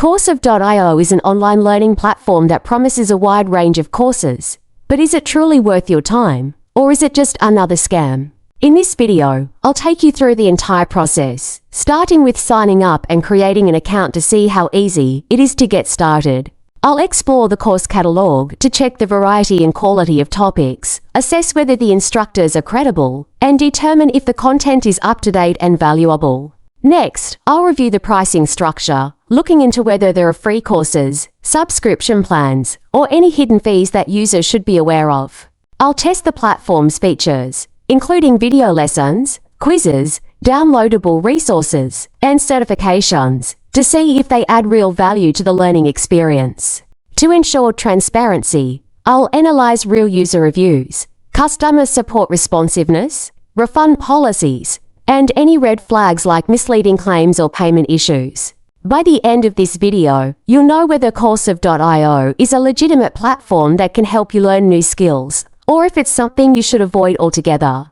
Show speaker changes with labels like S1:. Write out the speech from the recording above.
S1: Coursiv Io is an online learning platform that promises a wide range of courses. But is it truly worth your time? Or is it just another scam? In this video, I'll take you through the entire process, starting with signing up and creating an account to see how easy it is to get started. I'll explore the course catalog to check the variety and quality of topics, assess whether the instructors are credible, and determine if the content is up-to-date and valuable. Next, I'll review the pricing structure, looking into whether there are free courses, subscription plans, or any hidden fees that users should be aware of. I'll test the platform's features, including video lessons, quizzes, downloadable resources, and certifications, to see if they add real value to the learning experience. To ensure transparency, I'll analyze real user reviews, customer support responsiveness, refund policies, and any red flags like misleading claims or payment issues. By the end of this video, you'll know whether Coursiv.io is a legitimate platform that can help you learn new skills, or if it's something you should avoid altogether.